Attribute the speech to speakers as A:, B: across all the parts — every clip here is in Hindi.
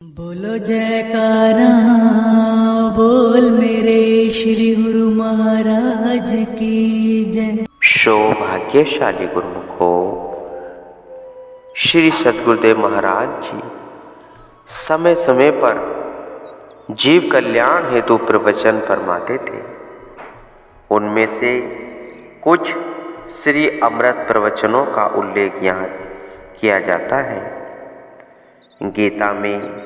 A: बोलो जयकारा बोल मेरे श्री गुरु महाराज की जय।
B: सौभाग्यशाली गुरुमुखो, श्री सद्गुरुदेव महाराज जी समय समय पर जीव कल्याण हेतु प्रवचन फरमाते थे। उनमें से कुछ श्री अमृत प्रवचनों का उल्लेख यहाँ किया जाता है। गीता में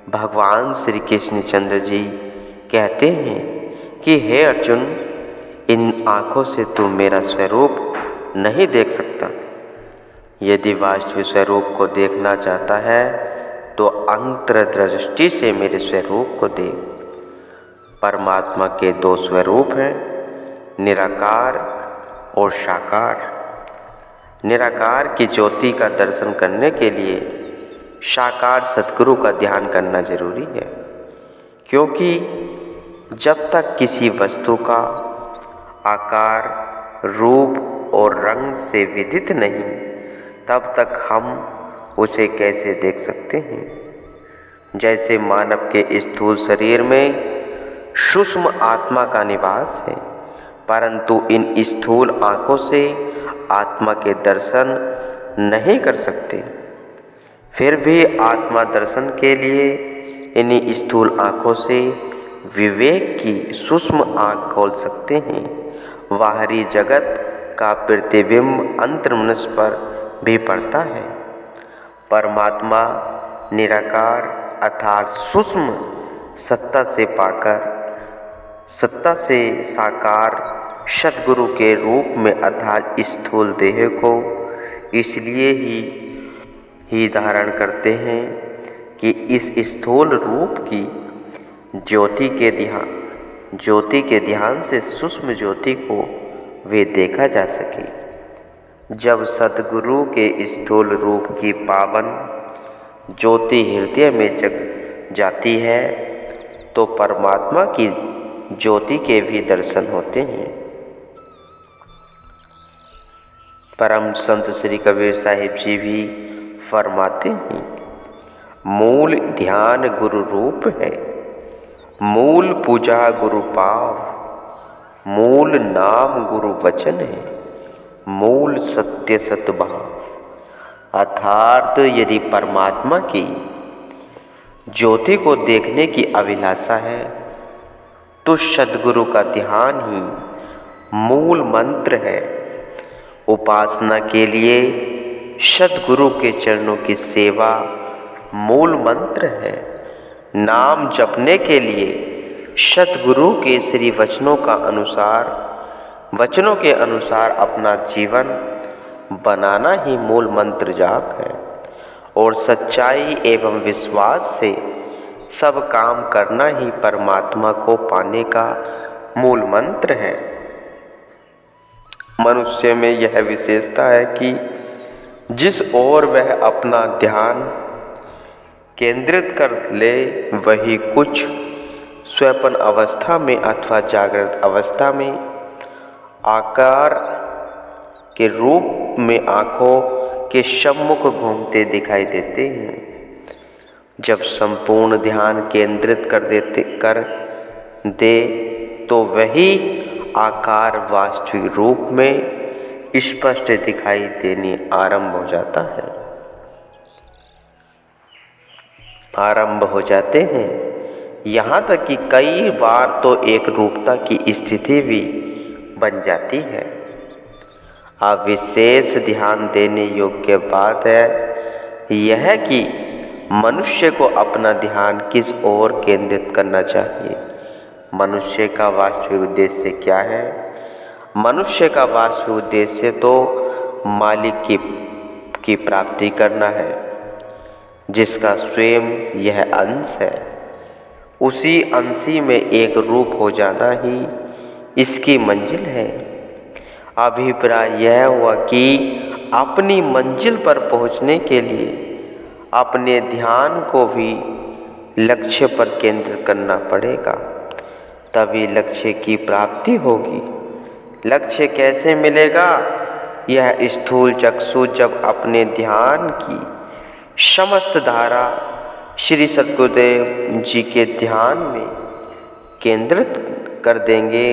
B: भगवान श्री कृष्णचंद्र जी कहते हैं कि हे अर्जुन, इन आँखों से तू मेरा स्वरूप नहीं देख सकता। यदि वास्तविक स्वरूप को देखना चाहता है तो अंतर्दृष्टि से मेरे स्वरूप को देख। परमात्मा के दो स्वरूप हैं, निराकार और साकार। निराकार की ज्योति का दर्शन करने के लिए साकार सद्गुरु का ध्यान करना जरूरी है, क्योंकि जब तक किसी वस्तु का आकार, रूप और रंग से विदित नहीं, तब तक हम उसे कैसे देख सकते हैं। जैसे मानव के स्थूल शरीर में सूक्ष्म आत्मा का निवास है, परंतु इन स्थूल आँखों से आत्मा के दर्शन नहीं कर सकते। फिर भी आत्मा दर्शन के लिए इन्हीं स्थूल आँखों से विवेक की सूक्ष्म आँख खोल सकते हैं। बाहरी जगत का प्रतिबिंब अंतर्मनुष्य पर भी पड़ता है। परमात्मा निराकार अर्थात सूक्ष्म सत्ता से पाकर सत्ता से साकार सद्गुरु के रूप में अर्थात स्थूल देह को इसलिए ही धारण करते हैं कि इस स्थूल रूप की ज्योति के ध्यान से सूक्ष्म ज्योति को वे देखा जा सके। जब सद्गुरु के स्थूल रूप की पावन ज्योति हृदय में जग जाती है तो परमात्मा की ज्योति के भी दर्शन होते हैं। परम संत श्री कबीर साहिब जी भी फरमाते हैं, मूल ध्यान गुरु रूप है, मूल पूजा गुरु पाव, मूल नाम गुरु वचन है, मूल सत्य सतभाव। अर्थात यदि परमात्मा की ज्योति को देखने की अभिलाषा है तो सद्गुरु का ध्यान ही मूल मंत्र है। उपासना के लिए सद्गुरु के चरणों की सेवा मूल मंत्र है। नाम जपने के लिए सद्गुरु के श्री वचनों के अनुसार अपना जीवन बनाना ही मूल मंत्र जाप है। और सच्चाई एवं विश्वास से सब काम करना ही परमात्मा को पाने का मूल मंत्र है। मनुष्य में यह विशेषता है कि जिस ओर वह अपना ध्यान केंद्रित कर ले वही कुछ स्वप्न अवस्था में अथवा जागृत अवस्था में आकार के रूप में आँखों के सम्मुख घूमते दिखाई देते हैं। जब संपूर्ण ध्यान केंद्रित कर दे तो वही आकार वास्तविक रूप में स्पष्ट दिखाई देने आरंभ हो जाते हैं। यहाँ तक कि कई बार तो एक रूपता की स्थिति भी बन जाती है। अब विशेष ध्यान देने योग्य बात है यह कि मनुष्य को अपना ध्यान किस ओर केंद्रित करना चाहिए। मनुष्य का वास्तविक उद्देश्य क्या है? मनुष्य का वास्तविक उद्देश्य तो मालिक की प्राप्ति करना है, जिसका स्वयं यह अंश है। उसी अंशी में एक रूप हो जाना ही इसकी मंजिल है। अभिप्राय यह हुआ कि अपनी मंजिल पर पहुंचने के लिए अपने ध्यान को भी लक्ष्य पर केंद्रित करना पड़ेगा, तभी लक्ष्य की प्राप्ति होगी। लक्ष्य कैसे मिलेगा? यह स्थूल चक्षु जब अपने ध्यान की समस्त धारा श्री सद्गुरुदेव जी के ध्यान में केंद्रित कर देंगे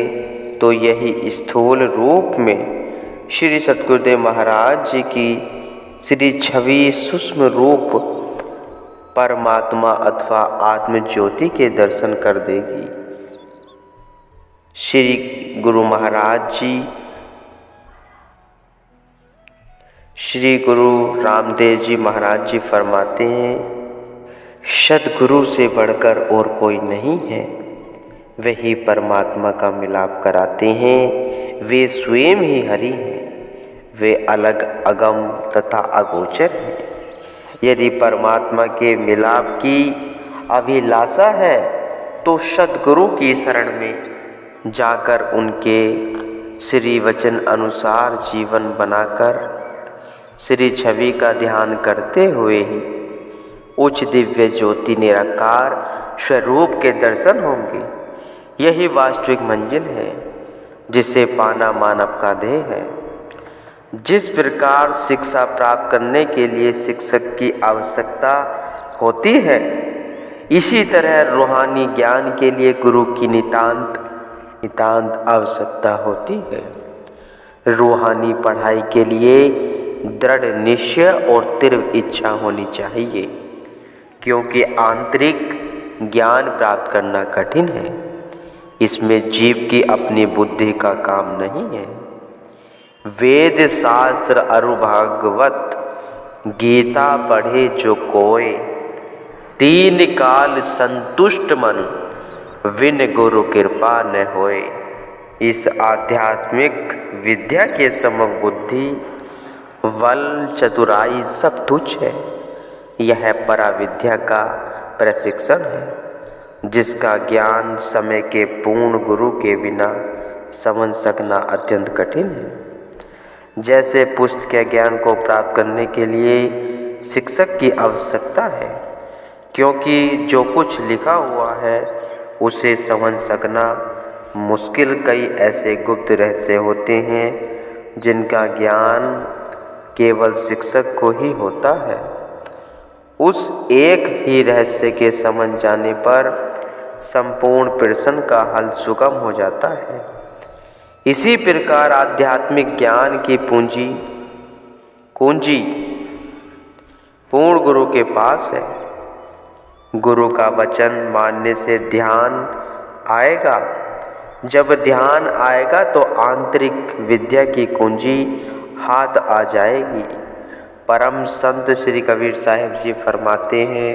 B: तो यही स्थूल रूप में श्री सद्गुरुदेव महाराज जी की श्री छवि सूक्ष्म रूप परमात्मा अथवा आत्म ज्योति के दर्शन कर देगी। श्री गुरु महाराज जी, श्री गुरु रामदेव जी महाराज जी फरमाते हैं, सद्गुरु से बढ़कर और कोई नहीं है। वही परमात्मा का मिलाप कराते हैं। वे स्वयं ही हरि हैं। वे अलग अगम तथा अगोचर हैं। यदि परमात्मा के मिलाप की अभिलाषा है तो सद्गुरु की शरण में जाकर उनके श्री वचन अनुसार जीवन बनाकर श्री छवि का ध्यान करते हुए ही उच्च दिव्य ज्योति निराकार स्वरूप के दर्शन होंगे। यही वास्तविक मंजिल है जिसे पाना मानव का ध्येय है। जिस प्रकार शिक्षा प्राप्त करने के लिए शिक्षक की आवश्यकता होती है, इसी तरह रूहानी ज्ञान के लिए गुरु की नितांत आवश्यकता होती है। रूहानी पढ़ाई के लिए दृढ़ निश्चय और तीव्र इच्छा होनी चाहिए, क्योंकि आंतरिक ज्ञान प्राप्त करना कठिन है। इसमें जीव की अपनी बुद्धि का काम नहीं है। वेद शास्त्र अरु भागवत गीता पढ़े जो कोय, तीन काल संतुष्ट मन विन गुरु कृपा न होए। इस आध्यात्मिक विद्या के समग्र बुद्धि बल चतुराई सब तुच्छ है। यह पराविद्या का प्रशिक्षण है, जिसका ज्ञान समय के पूर्ण गुरु के बिना समझ सकना अत्यंत कठिन है। जैसे पुस्तक के ज्ञान को प्राप्त करने के लिए शिक्षक की आवश्यकता है, क्योंकि जो कुछ लिखा हुआ है उसे समझ सकना मुश्किल। कई ऐसे गुप्त रहस्य होते हैं जिनका ज्ञान केवल शिक्षक को ही होता है। उस एक ही रहस्य के समझ जाने पर संपूर्ण प्रश्न का हल सुगम हो जाता है। इसी प्रकार आध्यात्मिक ज्ञान की कुंजी पूर्ण गुरु के पास है। गुरु का वचन मानने से ध्यान आएगा। जब ध्यान आएगा तो आंतरिक विद्या की कुंजी हाथ आ जाएगी। परम संत श्री कबीर साहिब जी फरमाते हैं,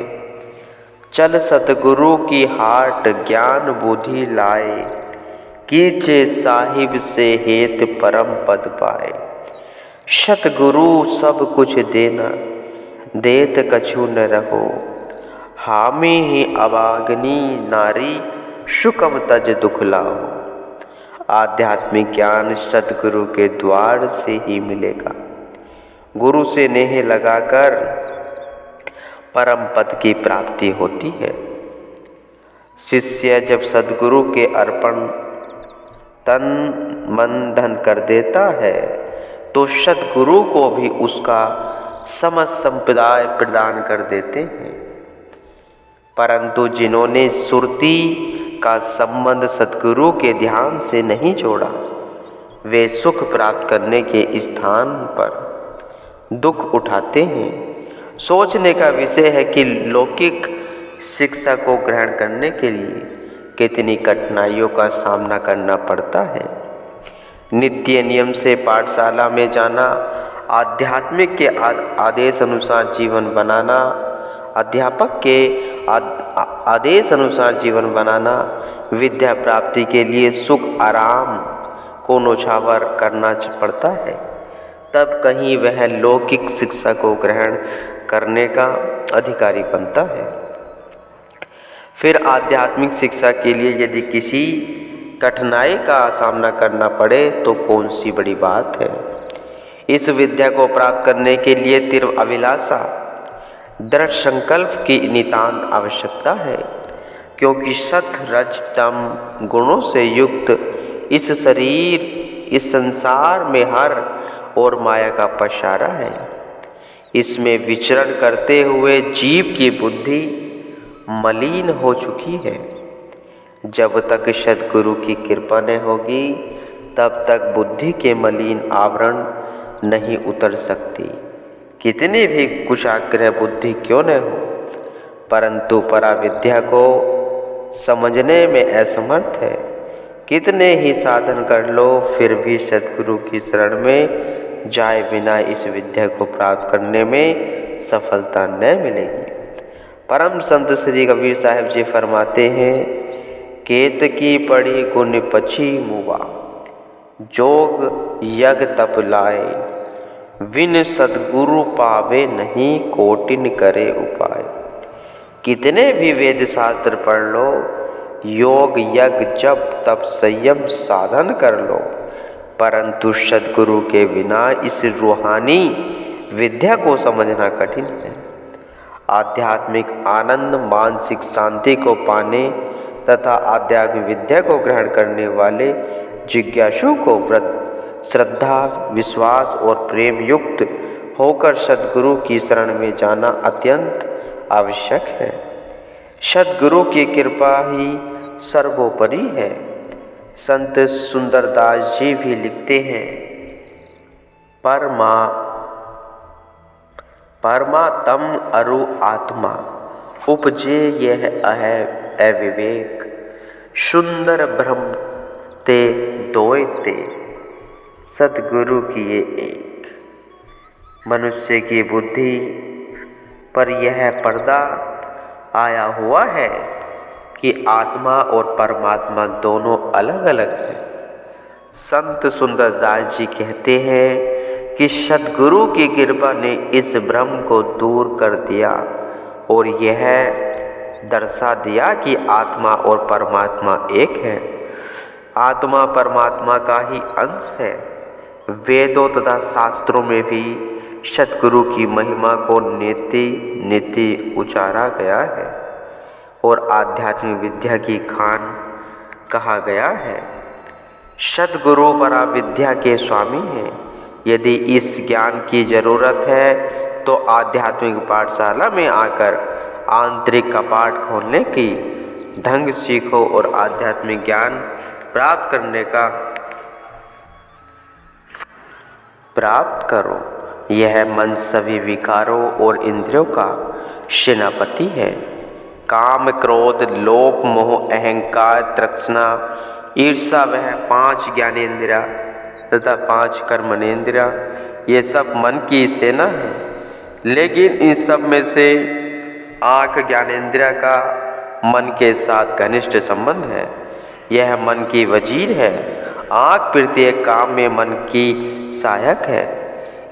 B: चल सतगुरु की हाट ज्ञान बुद्धि लाए, कीचे साहिब से हेत परम पद पाए। सतगुरु सब कुछ देना, देत कछु न रहो, हामी ही अभागनी नारी, शुकम तज दुख लाओ। आध्यात्मिक ज्ञान सतगुरु के द्वार से ही मिलेगा। गुरु से नेह लगाकर परम पद की प्राप्ति होती है। शिष्य जब सद्गुरु के अर्पण तन मन धन कर देता है तो सद्गुरु को भी उसका समस्त संप्रदाय प्रदान कर देते हैं। परंतु जिन्होंने सुरती का संबंध सद्गुरु के ध्यान से नहीं जोड़ा, वे सुख प्राप्त करने के स्थान पर दुख उठाते हैं। सोचने का विषय है कि लौकिक शिक्षा को ग्रहण करने के लिए कितनी कठिनाइयों का सामना करना पड़ता है। नित्य नियम से पाठशाला में जाना, आध्यात्मिक के आदेश अनुसार जीवन बनाना, अध्यापक के आदेश अनुसार जीवन बनाना, विद्या प्राप्ति के लिए सुख आराम को नौछावर करना पड़ता है। तब कहीं वह लौकिक शिक्षा को ग्रहण करने का अधिकारी बनता है। फिर आध्यात्मिक शिक्षा के लिए यदि किसी कठिनाई का सामना करना पड़े तो कौन सी बड़ी बात है। इस विद्या को प्राप्त करने के लिए तीव्र अभिलाषा, दृढ़ संकल्प की नितांत आवश्यकता है, क्योंकि सत रज तम गुणों से युक्त इस शरीर, इस संसार में हर और माया का पसारा है। इसमें विचरण करते हुए जीव की बुद्धि मलिन हो चुकी है। जब तक सद्गुरु की कृपा न होगी तब तक बुद्धि के मलिन आवरण नहीं उतर सकती। कितनी भी कुशाग्रह बुद्धि क्यों न हो, परंतु पराविद्या को समझने में असमर्थ है। कितने ही साधन कर लो फिर भी सद्गुरु की शरण में जाए बिना इस विद्या को प्राप्त करने में सफलता न मिलेगी। परम संत श्री कबीर साहिब जी फरमाते हैं, केत की पड़ी गुण पछी मुआ, जोग यग तप लाए, विन सद्गुरु पावे नहीं, कोटिन करे उपाय। कितने भी वेद शास्त्र पढ़ लो, योग यज्ञ जप तप संयम साधन कर लो, परंतु सद्गुरु के बिना इस रूहानी विद्या को समझना कठिन है। आध्यात्मिक आनंद, मानसिक शांति को पाने तथा आध्यात्मिक विद्या को ग्रहण करने वाले जिज्ञासु को श्रद्धा, विश्वास और प्रेम युक्त होकर सद्गुरु की शरण में जाना अत्यंत आवश्यक है। सद्गुरु की कृपा ही सर्वोपरि है। संत सुंदरदास जी भी लिखते हैं, परमात्म अरु आत्मा उपजे यह अविवेक, सुंदर ब्रह्म ते दोय ते, सद्गुरु किए एक। मनुष्य की बुद्धि पर यह पर्दा आया हुआ है कि आत्मा और परमात्मा दोनों अलग अलग हैं। संत सुंदरदास जी कहते हैं कि सद्गुरु की कृपा ने इस भ्रम को दूर कर दिया और यह दर्शा दिया कि आत्मा और परमात्मा एक है। आत्मा परमात्मा का ही अंश है। वेदों तथा शास्त्रों में भी सद्गुरु की महिमा को नीति नीति उचारा गया है और आध्यात्मिक विद्या की खान कहा गया है। सद्गुरु पराविद्या के स्वामी हैं। यदि इस ज्ञान की जरूरत है तो आध्यात्मिक पाठशाला में आकर आंतरिक कपाट खोलने की ढंग सीखो और आध्यात्मिक ज्ञान प्राप्त करो। यह मन सभी विकारों और इंद्रियों का सेनापति है। काम, क्रोध, लोभ, मोह, अहंकार, तृष्णा, ईर्षा वह 5 ज्ञानेंद्रिया तथा 5 कर्मनेंद्रिया, ये सब मन की सेना है। लेकिन इन सब में से आँख ज्ञानेंद्रिया का मन के साथ घनिष्ठ संबंध है। यह मन की वजीर है। आँख प्रत्येक काम में मन की सहायक है।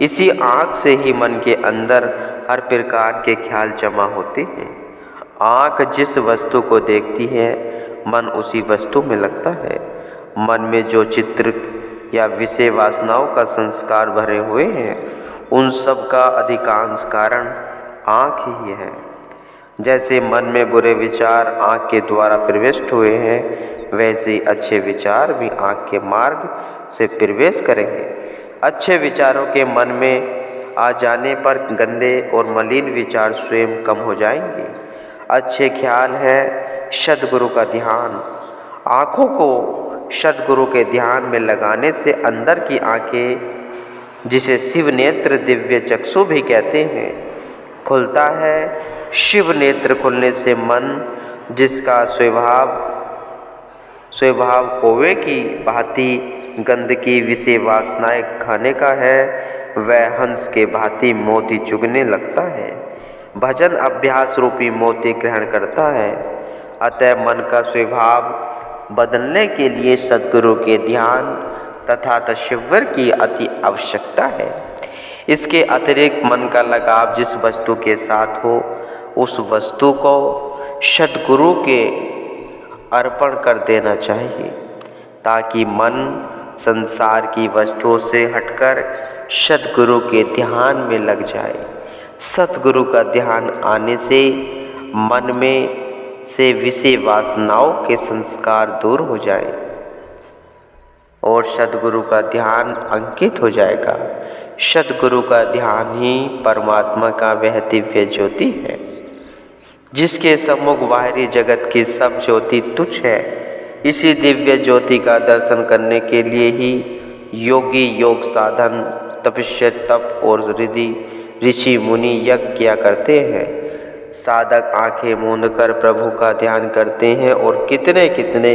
B: इसी आँख से ही मन के अंदर हर प्रकार के ख्याल जमा होते हैं। आँख जिस वस्तु को देखती है मन उसी वस्तु में लगता है। मन में जो चित्र या विषय वासनाओं का संस्कार भरे हुए हैं उन सब का अधिकांश कारण आँख ही है। जैसे मन में बुरे विचार आँख के द्वारा प्रविष्ट हुए हैं, वैसे अच्छे विचार भी आँख के मार्ग से प्रवेश करेंगे। अच्छे विचारों के मन में आ जाने पर गंदे और मलिन विचार स्वयं कम हो जाएंगे। अच्छे ख्याल है सद्गुरु का ध्यान। आँखों को सद्गुरु के ध्यान में लगाने से अंदर की आँखें, जिसे शिव नेत्र दिव्य चक्षु भी कहते हैं, खुलता है। शिव नेत्र खुलने से मन, जिसका स्वभाव कौवे की भांति गंदगी विषय वासनाएं खाने का है, वह हंस के भांति मोती चुगने लगता है। भजन अभ्यास रूपी मोती ग्रहण करता है। अतः मन का स्वभाव बदलने के लिए सद्गुरु के ध्यान तथा तशव्वुर की अति आवश्यकता है। इसके अतिरिक्त मन का लगाव जिस वस्तु के साथ हो उस वस्तु को सद्गुरु के अर्पण कर देना चाहिए, ताकि मन संसार की वस्तुओं से हटकर सद्गुरु के ध्यान में लग जाए। सद्गुरु का ध्यान आने से मन में से विषय वासनाओं के संस्कार दूर हो जाए और सद्गुरु का ध्यान अंकित हो जाएगा। सद्गुरु का ध्यान ही परमात्मा का वह दिव्य ज्योति है। जिसके सम्मुख बाहरी जगत की सब ज्योति तुच्छ है। इसी दिव्य ज्योति का दर्शन करने के लिए ही योगी योग साधन, तपस्या, तप और ऋषि मुनि यज्ञ किया करते हैं। साधक आंखें मूंद कर प्रभु का ध्यान करते हैं और कितने कितने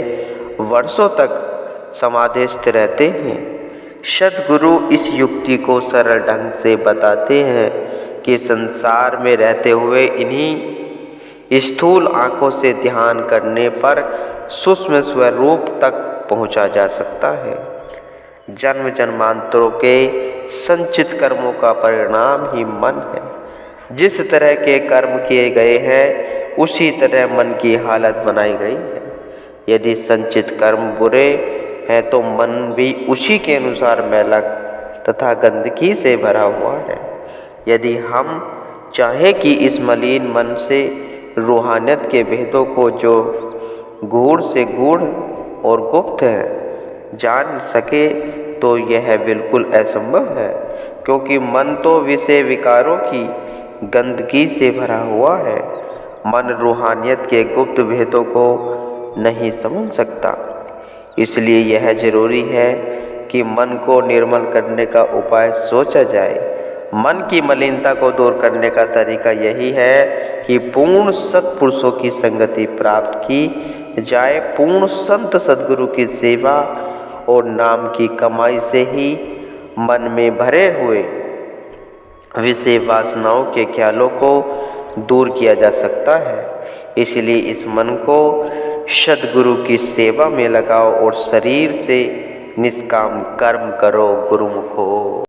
B: वर्षों तक समाधिस्थ रहते हैं। सद्गुरु इस युक्ति को सरल ढंग से बताते हैं कि संसार में रहते हुए इन्हीं स्थूल आँखों से ध्यान करने पर सूक्ष्म स्वरूप तक पहुँचा जा सकता है। जन्म जन्मांतरों के संचित कर्मों का परिणाम ही मन है। जिस तरह के कर्म किए गए हैं उसी तरह मन की हालत बनाई गई है। यदि संचित कर्म बुरे हैं तो मन भी उसी के अनुसार मैला तथा गंदगी से भरा हुआ है। यदि हम चाहें कि इस मलिन मन से रूहानियत के भेदों को, जो गूढ़ से गूढ़ और गुप्त है, जान सके तो यह बिल्कुल असंभव है, क्योंकि मन तो विषय विकारों की गंदगी से भरा हुआ है। मन रूहानियत के गुप्त भेदों को नहीं समझ सकता। इसलिए यह जरूरी है कि मन को निर्मल करने का उपाय सोचा जाए। मन की मलिनता को दूर करने का तरीका यही है कि पूर्ण सत्पुरुषों की संगति प्राप्त की जाए। पूर्ण संत सद्गुरु की सेवा और नाम की कमाई से ही मन में भरे हुए विषय वासनाओं के ख्यालों को दूर किया जा सकता है। इसलिए इस मन को सद्गुरु की सेवा में लगाओ और शरीर से निष्काम कर्म करो। गुरुमुख हो।